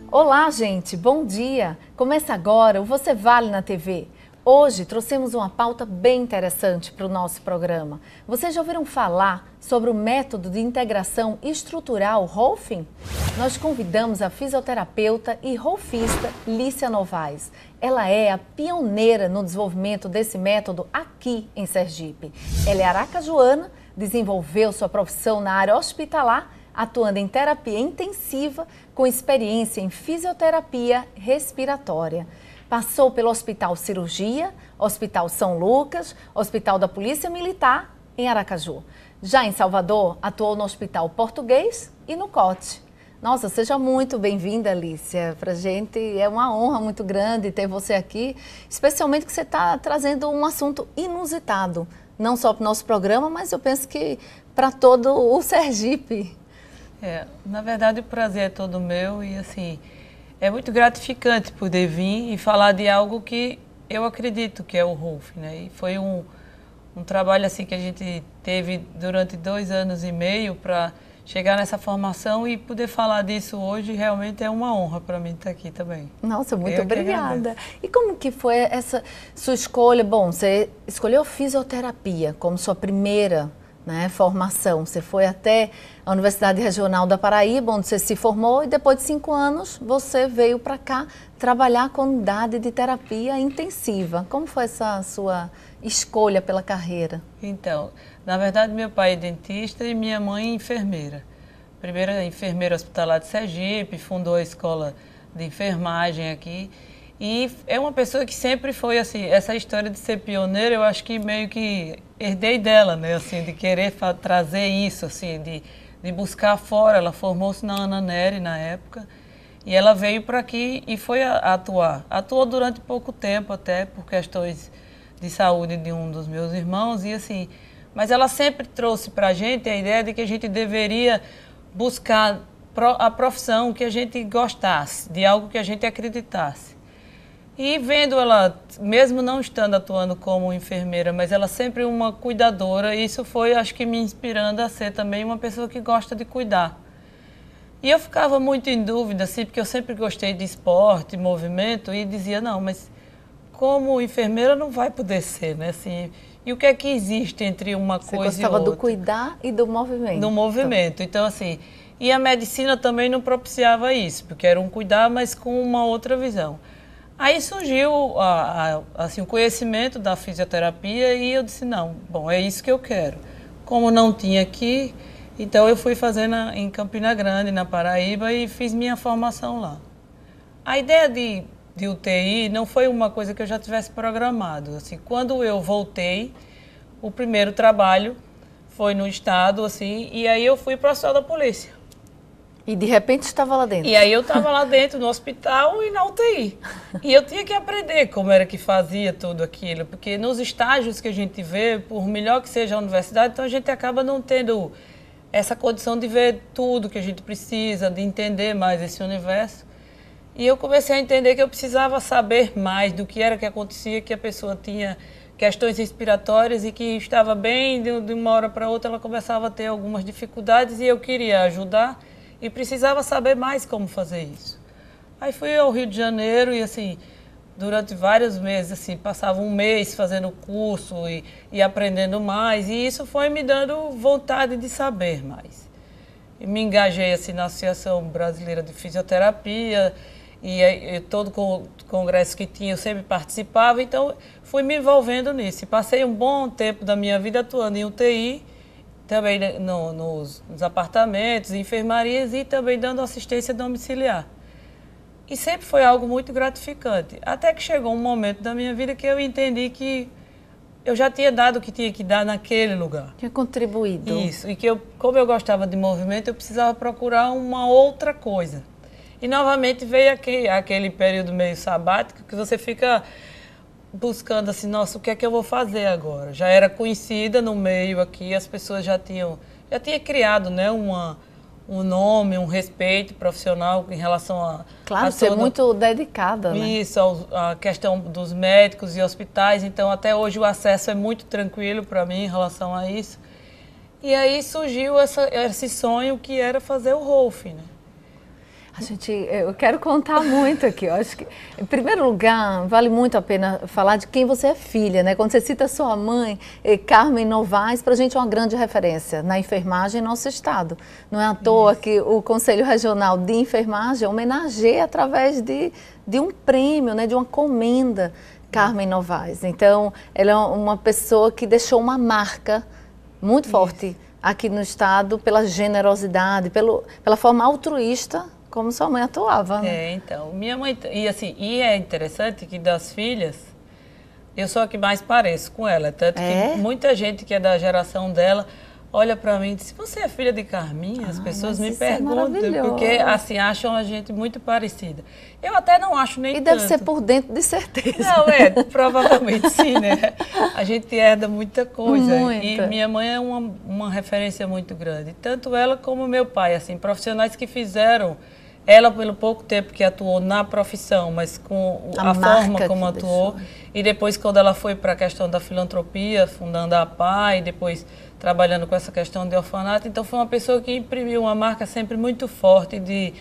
Olá, gente, bom dia! Começa agora o Você Vale na TV. Hoje trouxemos uma pauta bem interessante para o nosso programa. Vocês já ouviram falar sobre o método de integração estrutural Rolfing? Nós convidamos a fisioterapeuta e rolfista Lícia Novaes. Ela é a pioneira no desenvolvimento desse método aqui em Sergipe. Ela é aracajuana, desenvolveu sua profissão na área hospitalar, atuando em terapia intensiva com experiência em fisioterapia respiratória. Passou pelo Hospital Cirurgia, Hospital São Lucas, Hospital da Polícia Militar, em Aracaju. Já em Salvador, atuou no Hospital Português e no COT. Nossa, seja muito bem-vinda, Lícia. Pra gente é uma honra muito grande ter você aqui, especialmente que você está trazendo um assunto inusitado, não só para o nosso programa, mas eu penso que para todo o Sergipe. Na verdade o prazer é todo meu e assim, é muito gratificante poder vir e falar de algo que eu acredito que é o Rolfing, né? E foi um trabalho assim que a gente teve durante 2 anos e meio para chegar nessa formação e poder falar disso hoje realmente é uma honra para mim estar aqui também. Nossa, muito obrigada. E como que foi essa sua escolha? Bom, você escolheu fisioterapia como sua primeira, né, formação. Você foi até a Universidade Regional da Paraíba, onde você se formou, e depois de 5 anos você veio para cá trabalhar com unidade de terapia intensiva. Como foi essa sua escolha pela carreira? Então, na verdade meu pai é dentista e minha mãe é enfermeira. Primeira enfermeira hospitalar de Sergipe, fundou a escola de enfermagem aqui. E é uma pessoa que sempre foi assim, essa história de ser pioneira, eu acho que meio que herdei dela, né, assim, de querer trazer isso, assim, de buscar fora. Ela formou-se na Ana Nery na época e ela veio para aqui e foi atuar. Atuou durante pouco tempo até por questões de saúde de um dos meus irmãos e assim, mas ela sempre trouxe para a gente a ideia de que a gente deveria buscar a profissão que a gente gostasse, de algo que a gente acreditasse. E vendo ela, mesmo não estando atuando como enfermeira, mas ela sempre uma cuidadora, e isso foi, acho que, me inspirando a ser também uma pessoa que gosta de cuidar. E eu ficava muito em dúvida, assim, porque eu sempre gostei de esporte, movimento, e dizia, não, mas como enfermeira não vai poder ser, né? Assim, e o que é que existe entre uma coisa e outra? Você gostava do cuidar e do movimento. Do movimento. Então, assim, e a medicina também não propiciava isso, porque era um cuidar, mas com uma outra visão. Aí surgiu assim, o conhecimento da fisioterapia e eu disse, não, bom, é isso que eu quero. Como não tinha aqui, então eu fui fazer em Campina Grande, na Paraíba, e fiz minha formação lá. A ideia de UTI não foi uma coisa que eu já tivesse programado. Assim, quando eu voltei, o primeiro trabalho foi no estado, assim, e aí eu fui para o Hospital da Polícia. E de repente estava lá dentro. E aí eu estava lá dentro no hospital e na UTI. E eu tinha que aprender como era que fazia tudo aquilo, porque nos estágios que a gente vê, por melhor que seja a universidade, então a gente acaba não tendo essa condição de ver tudo que a gente precisa, de entender mais esse universo. E eu comecei a entender que eu precisava saber mais do que era que acontecia, que a pessoa tinha questões respiratórias e que estava bem, de uma hora para outra ela começava a ter algumas dificuldades e eu queria ajudar. E precisava saber mais como fazer isso. Aí fui ao Rio de Janeiro e, assim, durante vários meses, assim, passava um mês fazendo curso e aprendendo mais. E isso foi me dando vontade de saber mais. E me engajei, assim, na Associação Brasileira de Fisioterapia e todo congresso que tinha eu sempre participava. Então, fui me envolvendo nisso. E passei um bom tempo da minha vida atuando em UTI, também nos apartamentos, enfermarias e também dando assistência domiciliar. E sempre foi algo muito gratificante. Até que chegou um momento da minha vida que eu entendi que eu já tinha dado o que tinha que dar naquele lugar. Tinha contribuído. Isso. E que como eu gostava de movimento, eu precisava procurar uma outra coisa. E novamente veio aquele período meio sabático que você fica buscando assim, nossa, o que é que eu vou fazer agora? Já era conhecida no meio aqui, as pessoas já tinha criado, né, um nome, um respeito profissional em relação a... Claro, você é muito dedicada, né? Isso, a questão dos médicos e hospitais, então até hoje o acesso é muito tranquilo para mim em relação a isso. E aí surgiu esse sonho que era fazer o Rolf, né? Eu quero contar muito aqui. Eu acho que, em primeiro lugar, vale muito a pena falar de quem você é filha, né? Quando você cita sua mãe, Carmen Novaes, para a gente é uma grande referência na enfermagem em nosso estado. Não é à toa que o Conselho Regional de Enfermagem homenageia através de um prêmio, né? De uma comenda, Carmen Novaes. Então, ela é uma pessoa que deixou uma marca muito forte aqui no estado pela generosidade, pela forma altruísta como sua mãe atuava, né? Então, minha mãe... E é interessante que das filhas, eu sou a que mais pareço com ela. Tanto que muita gente que é da geração dela olha para mim e diz, você é filha de Carminha? As pessoas me perguntam, porque assim, acham a gente muito parecida. Eu até não acho nem tanto. E deve ser por dentro, de certeza. Não, provavelmente sim, né? A gente herda muita coisa. Muita. E minha mãe é uma referência muito grande. Tanto ela como meu pai, assim, profissionais que fizeram... Ela, pelo pouco tempo que atuou na profissão, mas com a forma como atuou. Deixou. E depois, quando ela foi para a questão da filantropia, fundando a APA, e depois trabalhando com essa questão de orfanato. Então, foi uma pessoa que imprimiu uma marca sempre muito forte de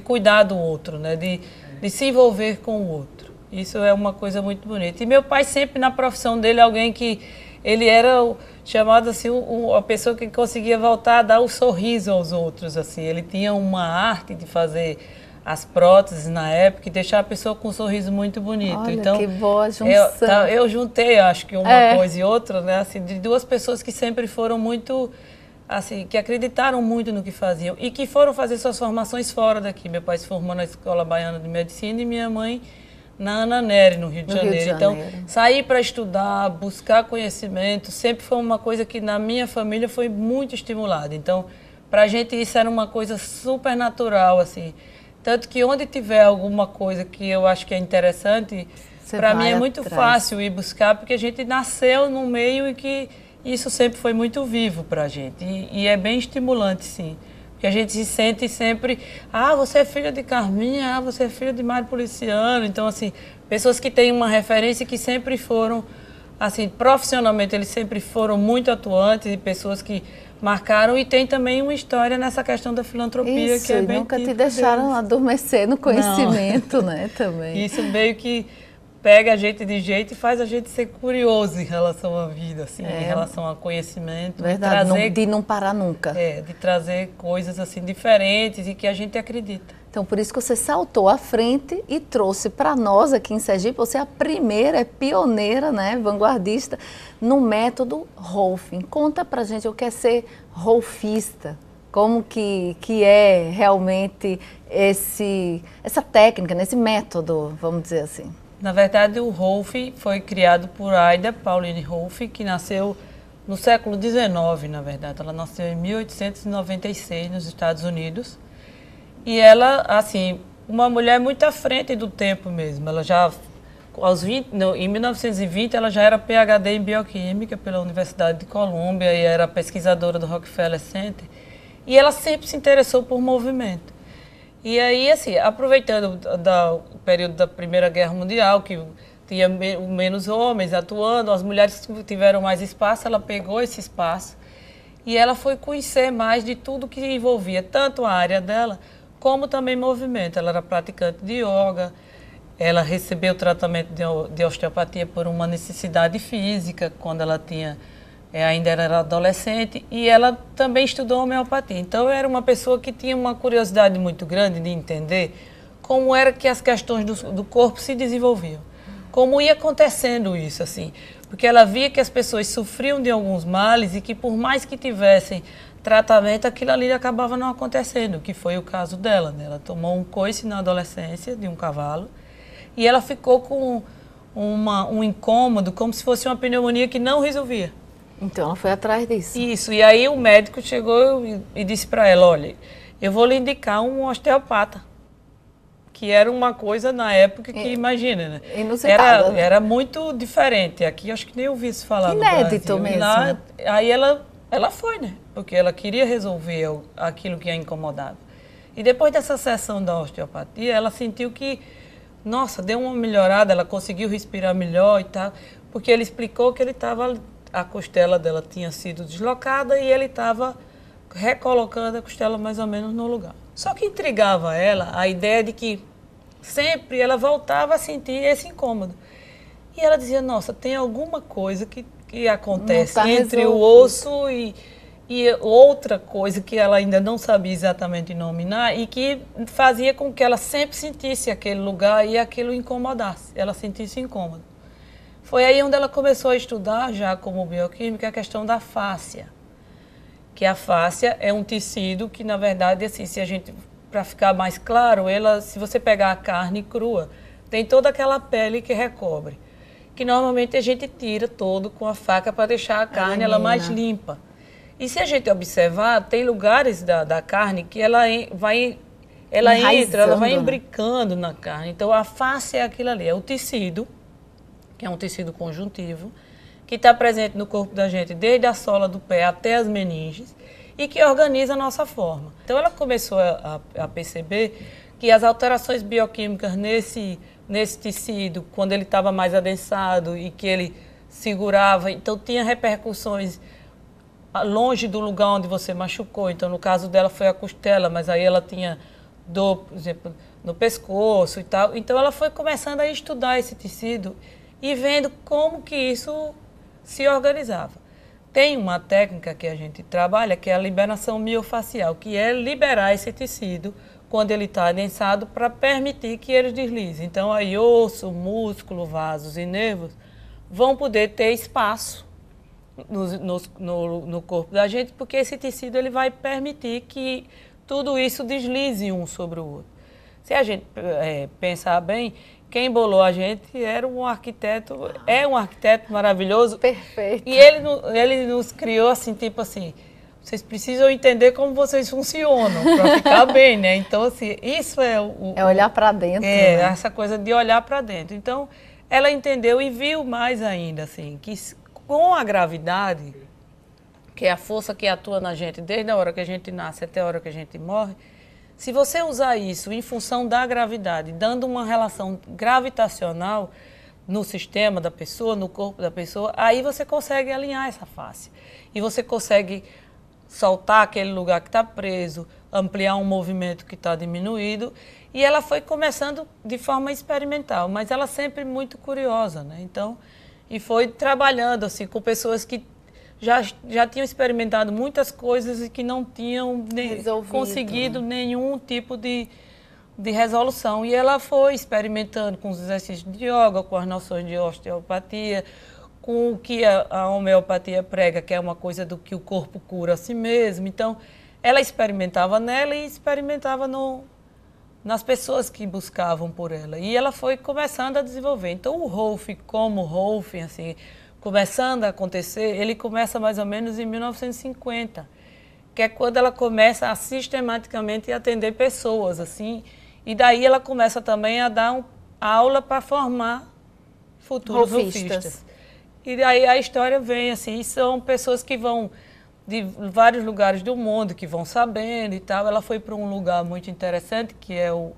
cuidar do outro, né? De se envolver com o outro. Isso é uma coisa muito bonita. E meu pai sempre, na profissão dele, alguém que... Ele era chamado assim, a pessoa que conseguia voltar a dar o sorriso aos outros. Assim. Ele tinha uma arte de fazer as próteses na época e deixar a pessoa com um sorriso muito bonito. Olha, então, que boa junção. Eu juntei, acho que uma coisa e outra, né? Assim, de duas pessoas que sempre foram muito, assim, que acreditaram muito no que faziam e que foram fazer suas formações fora daqui. Meu pai se formou na Escola Baiana de Medicina e minha mãe na Ana Nery, no Rio de Janeiro. Então, sair para estudar, buscar conhecimento, sempre foi uma coisa que na minha família foi muito estimulada. Então, para a gente isso era uma coisa super natural, assim. Tanto que onde tiver alguma coisa que eu acho que é interessante, para mim é muito fácil ir buscar, porque a gente nasceu num meio e que isso sempre foi muito vivo para a gente. E é bem estimulante, sim. Porque a gente se sente sempre, você é filha de Carminha, você é filha de Mário Policiano. Então, assim, pessoas que têm uma referência que sempre foram, assim, profissionalmente, eles sempre foram muito atuantes e pessoas que marcaram e tem também uma história nessa questão da filantropia. Isso, que é bem nunca te deixaram adormecer no conhecimento, né, também. Isso meio que pega a gente de jeito e faz a gente ser curioso em relação à vida, assim, em relação ao conhecimento. Verdade, de não parar nunca. De trazer coisas assim diferentes e que a gente acredita. Então, por isso que você saltou à frente e trouxe para nós aqui em Sergipe, você é a primeira, é pioneira, né, vanguardista, no método Rolfing. Conta pra gente o que é ser rolfista, como que é realmente essa técnica, esse método, vamos dizer assim. Na verdade, o Rolf foi criado por Aida Pauline Rolf, que nasceu no século XIX, na verdade. Ela nasceu em 1896, nos Estados Unidos. E ela, assim, uma mulher muito à frente do tempo mesmo. Ela já, em 1920, ela já era PhD em Bioquímica pela Universidade de Colômbia e era pesquisadora do Rockefeller Center. E ela sempre se interessou por movimento. E aí, assim, aproveitando o período da Primeira Guerra Mundial, que tinha menos homens atuando, as mulheres tiveram mais espaço, ela pegou esse espaço e ela foi conhecer mais de tudo que envolvia tanto a área dela, como também movimento. Ela era praticante de yoga, ela recebeu tratamento de osteopatia por uma necessidade física, quando ela ainda era adolescente, e ela também estudou homeopatia. Então, eu era uma pessoa que tinha uma curiosidade muito grande de entender como era que as questões do corpo se desenvolviam. Como ia acontecendo isso, assim. Porque ela via que as pessoas sofriam de alguns males e que, por mais que tivessem tratamento, aquilo ali acabava não acontecendo, que foi o caso dela, né? Ela tomou um coice na adolescência de um cavalo e ela ficou com um incômodo, como se fosse uma pneumonia que não resolvia. Então, ela foi atrás disso. Isso, e aí o médico chegou e disse para ela, olha, eu vou lhe indicar um osteopata. que era uma coisa na época que, imagina, né? Inusitada, né? Era muito diferente. Aqui acho que nem ouvi isso falar no Brasil. Inédito mesmo. Lá, aí ela foi, né? Porque ela queria resolver aquilo que a incomodava. E depois dessa sessão da osteopatia, ela sentiu que, nossa, deu uma melhorada, ela conseguiu respirar melhor e tal, porque ele explicou que a costela dela tinha sido deslocada e ele estava recolocando a costela mais ou menos no lugar. Só que intrigava ela a ideia de que sempre ela voltava a sentir esse incômodo. E ela dizia, nossa, tem alguma coisa que acontece entre o osso e outra coisa que ela ainda não sabia exatamente nominar e que fazia com que ela sempre sentisse aquele lugar e aquilo incomodasse, ela sentisse incômodo. Foi aí onde ela começou a estudar, já como bioquímica, a questão da fáscia. Que a fáscia é um tecido que, na verdade, assim, se a gente, para ficar mais claro, se você pegar a carne crua, tem toda aquela pele que recobre, que normalmente a gente tira todo com a faca para deixar a carne ela mais limpa. E se a gente observar, tem lugares da carne que ela vai imbricando na carne. Então, a fáscia é aquilo ali, é o tecido, que é um tecido conjuntivo, que está presente no corpo da gente desde a sola do pé até as meninges e que organiza a nossa forma. Então, ela começou a perceber que as alterações bioquímicas nesse tecido, quando ele estava mais adensado e que ele segurava, então tinha repercussões longe do lugar onde você machucou. Então, no caso dela foi a costela, mas aí ela tinha dor, por exemplo, no pescoço e tal. Então, ela foi começando a estudar esse tecido e vendo como que isso se organizava. Tem uma técnica que a gente trabalha, que é a liberação miofacial, que é liberar esse tecido quando ele está adensado para permitir que ele deslize. Então, aí osso, músculo, vasos e nervos vão poder ter espaço no corpo da gente, porque esse tecido ele vai permitir que tudo isso deslize um sobre o outro. Se a gente pensar bem, quem embolou a gente era um arquiteto, é um arquiteto maravilhoso. Perfeito. E ele nos criou assim, tipo assim, vocês precisam entender como vocês funcionam para ficar bem, né? Então, assim, isso é é olhar para dentro. É, né? essa coisa de olhar para dentro. Então, ela entendeu e viu mais ainda, assim, que com a gravidade, que é a força que atua na gente desde a hora que a gente nasce até a hora que a gente morre, se você usar isso em função da gravidade, dando uma relação gravitacional no sistema da pessoa, no corpo da pessoa, aí você consegue alinhar essa face. E você consegue soltar aquele lugar que está preso, ampliar um movimento que está diminuído. E ela foi começando de forma experimental, mas ela sempre muito curiosa, né? Então, e foi trabalhando assim com pessoas que já tinham experimentado muitas coisas e que não tinham conseguido nenhum tipo de resolução. E ela foi experimentando com os exercícios de yoga, com as noções de osteopatia, com o que a homeopatia prega, que é uma coisa do que o corpo cura a si mesmo. Então, ela experimentava nela e experimentava nas pessoas que buscavam por ela. E ela foi começando a desenvolver. Então, o Rolf, como Rolf, assim, começando a acontecer, ele começa mais ou menos em 1950, que é quando ela começa a sistematicamente atender pessoas, assim, e daí ela começa também a dar aula para formar futuros rolfistas. E daí a história vem, assim, são pessoas que vão de vários lugares do mundo, que vão sabendo e tal. Ela foi para um lugar muito interessante, que é o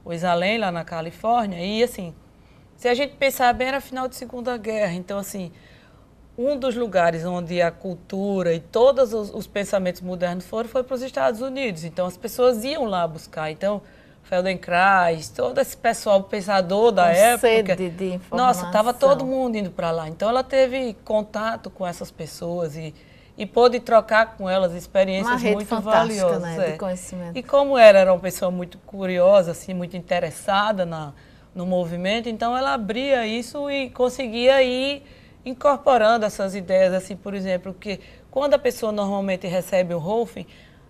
Isalém, lá na Califórnia, e assim, se a gente pensar bem, era final de Segunda Guerra, então assim, um dos lugares onde a cultura e todos os pensamentos modernos foi para os Estados Unidos. Então, as pessoas iam lá buscar. Então, Feldenkrais, todo esse pessoal pensador da época. Sede de informação. Nossa, estava todo mundo indo para lá. Então, ela teve contato com essas pessoas e pôde trocar com elas experiências muito valiosas. Né, de conhecimento. E como era uma pessoa muito curiosa, assim, muito interessada no movimento, então ela abria isso e conseguia ir incorporando essas ideias, assim, por exemplo, que quando a pessoa normalmente recebe o Rolfing,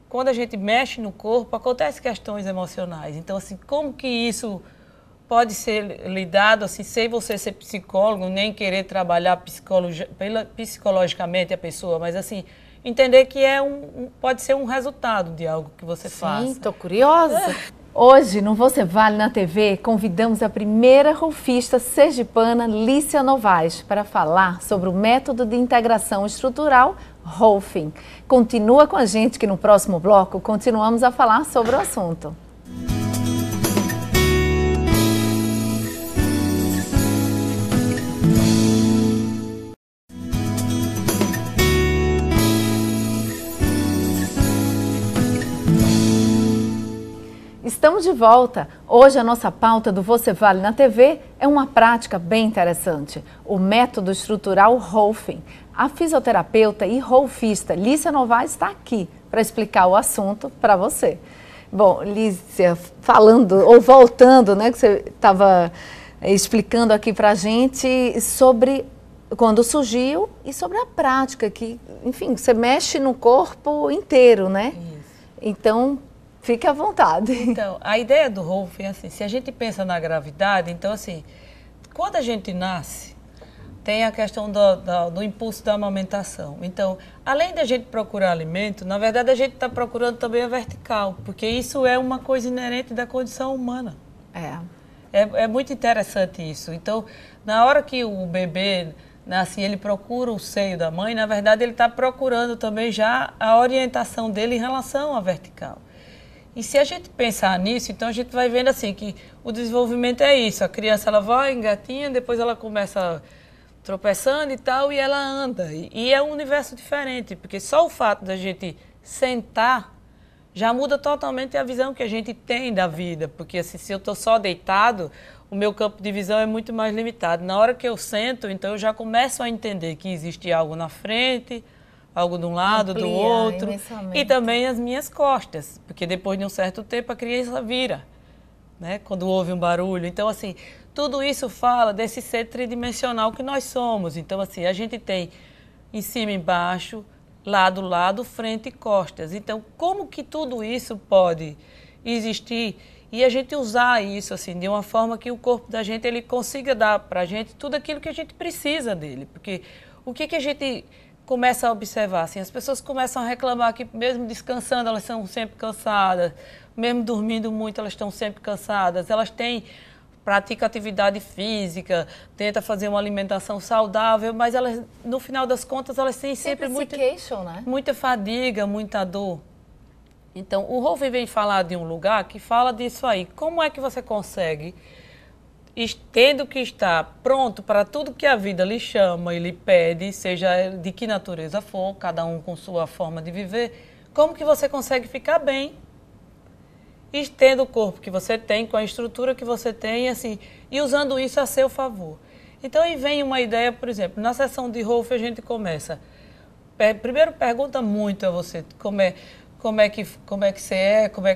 quando a gente mexe no corpo, acontecem questões emocionais. Então, assim, como que isso pode ser lidado, assim, sem você ser psicólogo, nem querer trabalhar psicologicamente a pessoa, mas, assim, entender que pode ser um resultado de algo que você faça. Sim, estou curiosa. Hoje, no Você Vale na TV, convidamos a primeira rolfista sergipana, Lícia Novaes, para falar sobre o método de integração estrutural Rolfing. Continua com a gente que no próximo bloco continuamos a falar sobre o assunto. Estamos de volta. Hoje a nossa pauta do Você Vale na TV é uma prática bem interessante, o método estrutural Rolfing. A fisioterapeuta e rolfista Lícia Novaes está aqui para explicar o assunto para você. Bom, Lícia, falando ou voltando, né, que você estava explicando aqui para a gente sobre quando surgiu e sobre a prática que, enfim, você mexe no corpo inteiro, né? Isso. Então, fique à vontade. Então, a ideia do Rolfing é assim, se a gente pensa na gravidade, então assim, quando a gente nasce, tem a questão do impulso da amamentação. Então, além da gente procurar alimento, na verdade a gente está procurando também a vertical, porque isso é uma coisa inerente da condição humana. É muito interessante isso. Então, na hora que o bebê nasce, ele procura o seio da mãe, na verdade ele está procurando também já a orientação dele em relação à vertical. E se a gente pensar nisso, então a gente vai vendo assim que o desenvolvimento é isso. A criança ela vai engatinha, depois ela começa tropeçando e tal, e ela anda. E é um universo diferente, porque só o fato da gente sentar já muda totalmente a visão que a gente tem da vida. Porque assim, se eu estou só deitado, o meu campo de visão é muito mais limitado. Na hora que eu sento, então eu já começo a entender que existe algo na frente, algo de um lado, do outro, e também as minhas costas, porque depois de um certo tempo a criança vira, né, quando ouve um barulho. Então, assim, tudo isso fala desse ser tridimensional que nós somos. Então, assim, a gente tem em cima e embaixo, lado, frente e costas. Então, como que tudo isso pode existir e a gente usar isso, assim, de uma forma que o corpo da gente ele consiga dar para a gente tudo aquilo que a gente precisa dele? Porque o que a gente começa a observar, assim, as pessoas começam a reclamar que mesmo descansando elas são sempre cansadas, mesmo dormindo muito elas estão sempre cansadas, elas praticam atividade física, tentam fazer uma alimentação saudável, mas elas, no final das contas, elas têm sempre muita fadiga, muita dor. Então, o Rolfing vem falar de um lugar que fala disso aí. Como é que você consegue, tendo que estar pronto para tudo que a vida lhe chama e lhe pede, seja de que natureza for, cada um com sua forma de viver, como que você consegue ficar bem, e tendo o corpo que você tem, com a estrutura que você tem, assim, e usando isso a seu favor. Então, aí vem uma ideia, por exemplo, na sessão de Rolfing a gente começa, primeiro pergunta muito a você, como é que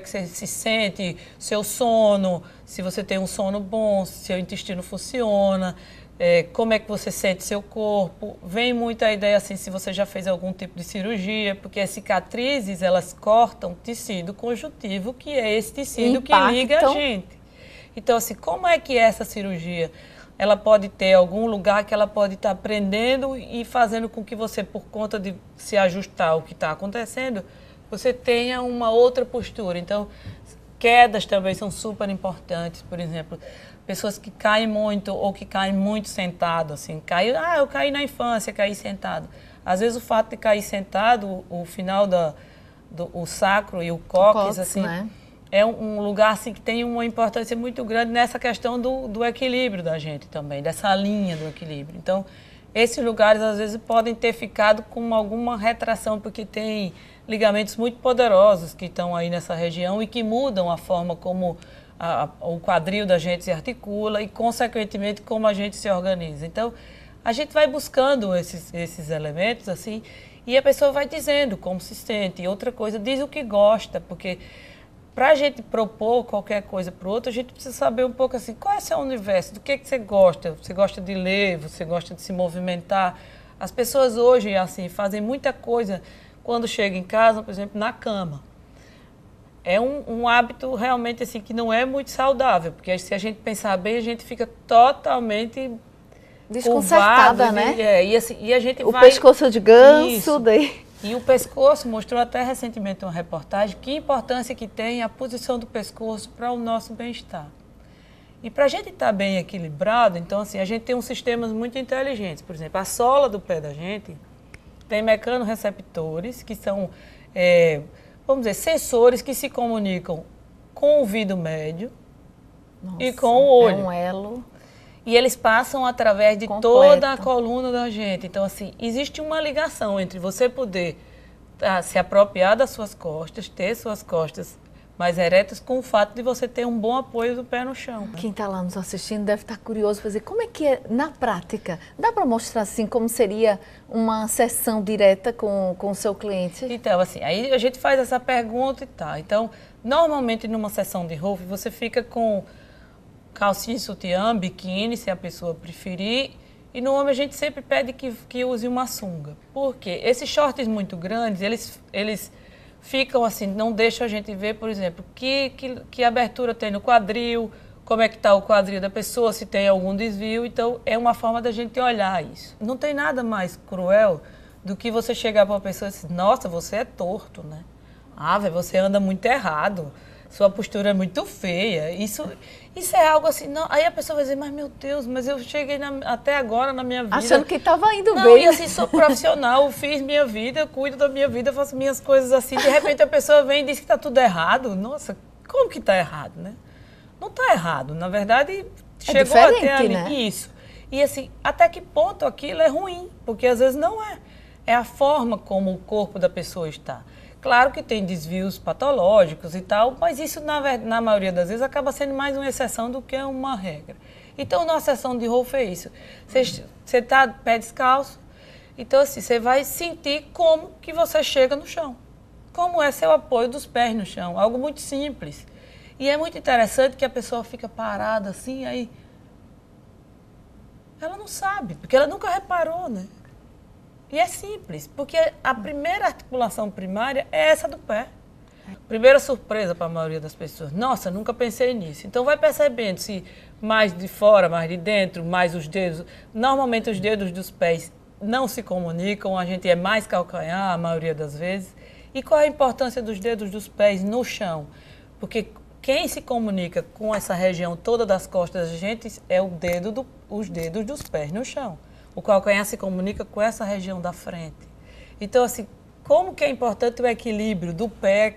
você se sente, seu sono, se você tem um sono bom, se seu intestino funciona, como é que você sente seu corpo. Vem muito a ideia assim, se você já fez algum tipo de cirurgia, porque as cicatrizes, elas cortam tecido conjuntivo, que é esse tecido que liga a gente. Então, assim, como é que essa cirurgia, ela pode ter algum lugar que ela pode estar prendendo e fazendo com que você, por conta de se ajustar ao que está acontecendo, você tenha uma outra postura. Então, quedas também são super importantes. Por exemplo, pessoas que caem muito ou que caem muito sentado, assim, eu caí na infância, caí sentado. Às vezes o fato de cair sentado, o final o sacro e o cóccix, assim, né? É um lugar assim, que tem uma importância muito grande nessa questão do equilíbrio da gente também, dessa linha do equilíbrio. Então, esses lugares às vezes podem ter ficado com alguma retração, porque tem ligamentos muito poderosos que estão aí nessa região e que mudam a forma como o quadril da gente se articula e, consequentemente, como a gente se organiza. Então, a gente vai buscando esses elementos, assim, e a pessoa vai dizendo como se sente. E outra coisa, diz o que gosta, porque para a gente propor qualquer coisa para o outro, a gente precisa saber um pouco assim, qual é o seu universo, do que você gosta? Você gosta de ler, você gosta de se movimentar? As pessoas hoje, assim, fazem muita coisa quando chegam em casa, por exemplo, na cama. É um hábito realmente assim que não é muito saudável, porque se a gente pensar bem, a gente fica totalmente desconcertada, curvado, né? E a gente o pescoço de ganso, isso. daí. E o pescoço mostrou até recentemente uma reportagem que importância que tem a posição do pescoço para o nosso bem-estar. E para a gente estar bem equilibrado, então assim, a gente tem uns sistemas muito inteligentes. Por exemplo, a sola do pé da gente tem mecanorreceptores, que são, vamos dizer, sensores que se comunicam com o ouvido médio. Nossa, e com o olho. É um elo. E eles passam através de completo. Toda a coluna da gente. Então, assim, existe uma ligação entre você poder se apropriar das suas costas, ter suas costas mais eretas, com o fato de você ter um bom apoio do pé no chão. Quem está lá nos assistindo deve estar curioso para dizer como é que é na prática. Dá para mostrar assim como seria uma sessão direta com o seu cliente? Então, assim, aí a gente faz essa pergunta e tal. Então, normalmente numa sessão de Rolf, você fica com calcinha, sutiã, biquíni, se a pessoa preferir. E no homem a gente sempre pede que use uma sunga. Por quê? Esses shorts muito grandes, eles ficam assim, não deixam a gente ver, por exemplo, que abertura tem no quadril, como é que está o quadril da pessoa, se tem algum desvio. Então, é uma forma da gente olhar isso. Não tem nada mais cruel do que você chegar para uma pessoa e dizer, nossa, você é torto, né? Ah, velho, você anda muito errado. Sua postura é muito feia. Isso é algo assim. Não, aí a pessoa vai dizer, mas meu Deus, mas eu cheguei até agora na minha vida. Achando que estava indo não, bem. E assim, sou profissional, fiz minha vida, cuido da minha vida, faço minhas coisas assim. De repente a pessoa vem e diz que está tudo errado. Nossa, como que está errado, né? Não está errado. Na verdade, chegou até ali. Né? Isso. E assim, até que ponto aquilo é ruim? Porque às vezes não é. É a forma como o corpo da pessoa está. Claro que tem desvios patológicos e tal, mas isso, na maioria das vezes, acaba sendo mais uma exceção do que uma regra. Então, na sessão de Rolf é isso. Você está pé descalço, então assim, você vai sentir como que você chega no chão. Como é seu apoio dos pés no chão. Algo muito simples. E é muito interessante que a pessoa fica parada assim, aí ela não sabe, porque ela nunca reparou, né? E é simples, porque a primeira articulação primária é essa do pé. Primeira surpresa para a maioria das pessoas. Nossa, nunca pensei nisso. Então vai percebendo se mais de fora, mais de dentro, mais os dedos. Normalmente os dedos dos pés não se comunicam, a gente é mais calcanhar a maioria das vezes. E qual é a importância dos dedos dos pés no chão? Porque quem se comunica com essa região toda das costas da gente é os dedos dos pés no chão. O calcanhar se comunica com essa região da frente. Então, assim, como que é importante o equilíbrio do pé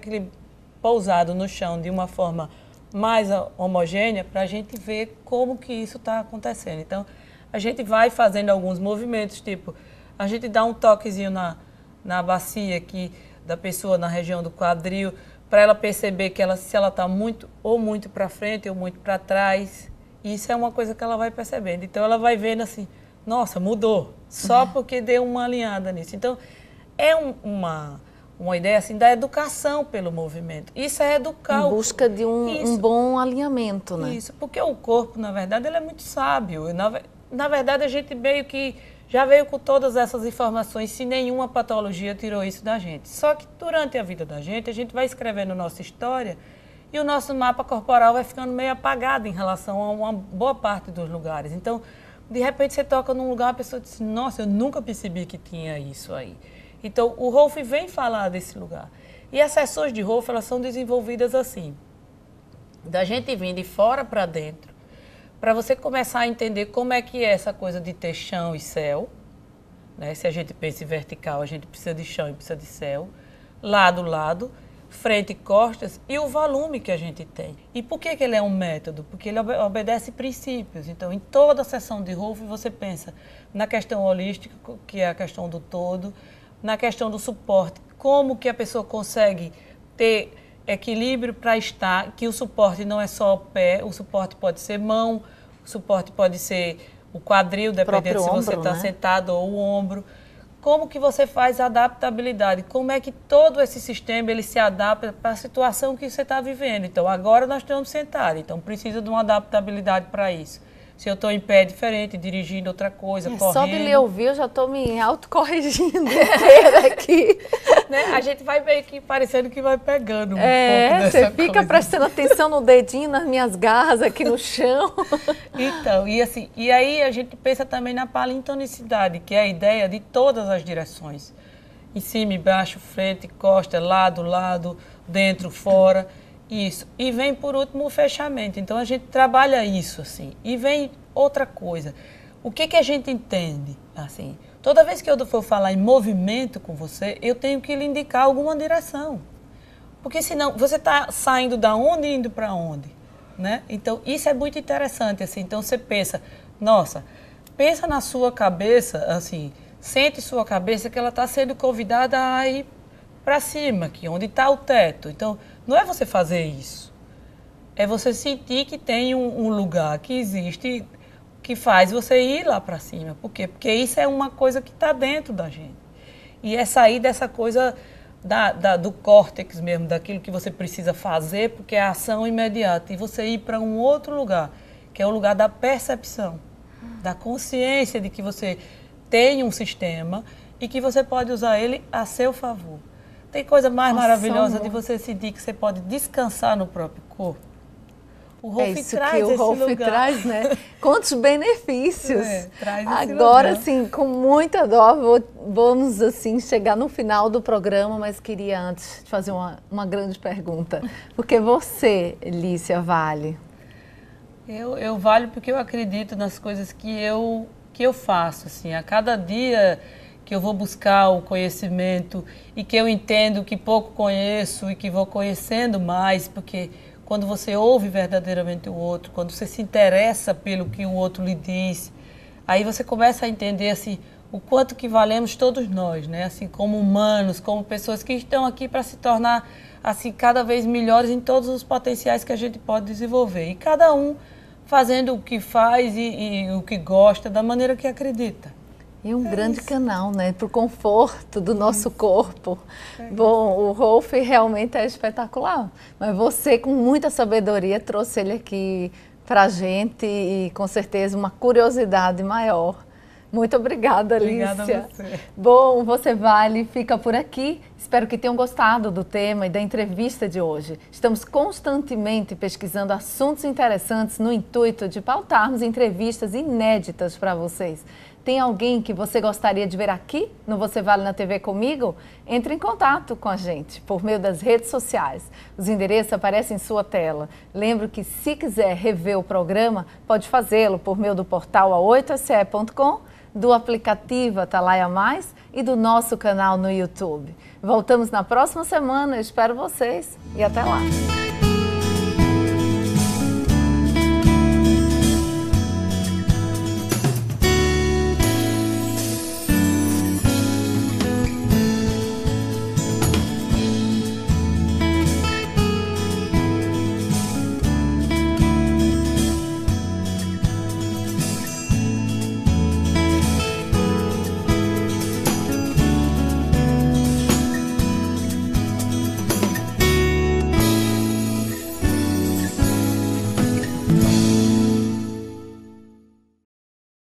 pousado no chão de uma forma mais homogênea para a gente ver como que isso está acontecendo. Então, a gente vai fazendo alguns movimentos, tipo, a gente dá um toquezinho na bacia aqui da pessoa, na região do quadril, para ela perceber que se ela está muito para frente ou muito para trás. Isso é uma coisa que ela vai percebendo. Então, ela vai vendo assim, nossa, mudou, só porque deu uma alinhada nisso. Então, é uma ideia assim da educação pelo movimento. Isso é educar. Em busca de um bom alinhamento, né? Isso, porque o corpo, na verdade, ele é muito sábio. Na verdade, a gente meio que já veio com todas essas informações, se nenhuma patologia tirou isso da gente. Só que durante a vida da gente, a gente vai escrevendo nossa história e o nosso mapa corporal vai ficando meio apagado em relação a uma boa parte dos lugares. Então, de repente você toca num lugar, a pessoa diz, nossa, eu nunca percebi que tinha isso aí. Então, o Rolf vem falar desse lugar. E as sessões de Rolf, elas são desenvolvidas assim, da gente vir de fora para dentro, para você começar a entender como é que é essa coisa de ter chão e céu. Né? Se a gente pensa em vertical, a gente precisa de chão e precisa de céu. Lado, frente e costas, e o volume que a gente tem. E por que ele é um método? Porque ele obedece princípios. Então, em toda a sessão de Rolf, você pensa na questão holística, que é a questão do todo, na questão do suporte, como que a pessoa consegue ter equilíbrio para estar, que o suporte não é só o pé, o suporte pode ser mão, o suporte pode ser o quadril, dependendo se você está sentado, ou o ombro. Como que você faz a adaptabilidade? Como é que todo esse sistema ele se adapta para a situação que você está vivendo? Então, agora nós estamos sentados, então precisa de uma adaptabilidade para isso. Se eu estou em pé diferente, dirigindo outra coisa, correndo... Só de lhe ouvir, eu já estou me autocorrigindo inteira aqui. Né? A gente vai meio que parecendo que vai pegando um pouco dessa você fica coisa. Prestando atenção no dedinho, nas minhas garras aqui no chão. Então, e aí a gente pensa também na palintonicidade, que é a ideia de todas as direções. em cima, embaixo, frente, costa, lado, dentro, fora, isso. E vem, por último, o fechamento. Então, a gente trabalha isso, assim. E vem outra coisa. O que a gente entende, assim? Toda vez que eu for falar em movimento com você, eu tenho que lhe indicar alguma direção. Porque senão, você está saindo da onde e indo para onde, né? Então, isso é muito interessante, assim. Então, você pensa, nossa, pensa na sua cabeça, assim, sente sua cabeça que ela está sendo convidada a ir para cima, aqui, onde está o teto. Então, não é você fazer isso. É você sentir que tem um lugar que existe, que faz você ir lá para cima. Por quê? Porque isso é uma coisa que está dentro da gente. E é sair dessa coisa do córtex mesmo, daquilo que você precisa fazer, porque é a ação imediata. E você ir para um outro lugar, que é o lugar da percepção, da consciência de que você tem um sistema e que você pode usar ele a seu favor. Tem coisa mais maravilhosa de você sentir que você pode descansar no próprio corpo. O Rolf isso traz que o esse Rolf lugar. Traz, né? Quantos benefícios. Traz esse Agora, lugar. assim, com muita dó, vamos assim chegar no final do programa, mas queria antes te fazer uma grande pergunta. Porque você, Lícia Vale? Eu valho porque eu acredito nas coisas que eu faço, assim, a cada dia que eu vou buscar o conhecimento e que eu entendo que pouco conheço e que vou conhecendo mais, porque quando você ouve verdadeiramente o outro, quando você se interessa pelo que o outro lhe diz, aí você começa a entender assim, o quanto que valemos todos nós, né? Assim, como humanos, como pessoas que estão aqui para se tornar assim, cada vez melhores em todos os potenciais que a gente pode desenvolver. E cada um fazendo o que faz e o que gosta, da maneira que acredita. E um grande canal, né, para o conforto do nosso corpo. Bom, o Rolf realmente é espetacular, mas você, com muita sabedoria, trouxe ele aqui para a gente e, com certeza, uma curiosidade maior. Muito obrigada, Lícia. Obrigada a você. Bom, Você Vale fica por aqui. Espero que tenham gostado do tema e da entrevista de hoje. Estamos constantemente pesquisando assuntos interessantes no intuito de pautarmos entrevistas inéditas para vocês. Tem alguém que você gostaria de ver aqui no Você Vale na TV comigo? Entre em contato com a gente por meio das redes sociais. Os endereços aparecem em sua tela. Lembro que, se quiser rever o programa, pode fazê-lo por meio do portal a8se.com, do aplicativo Atalaia Mais e do nosso canal no YouTube. Voltamos na próxima semana, eu espero vocês e até lá!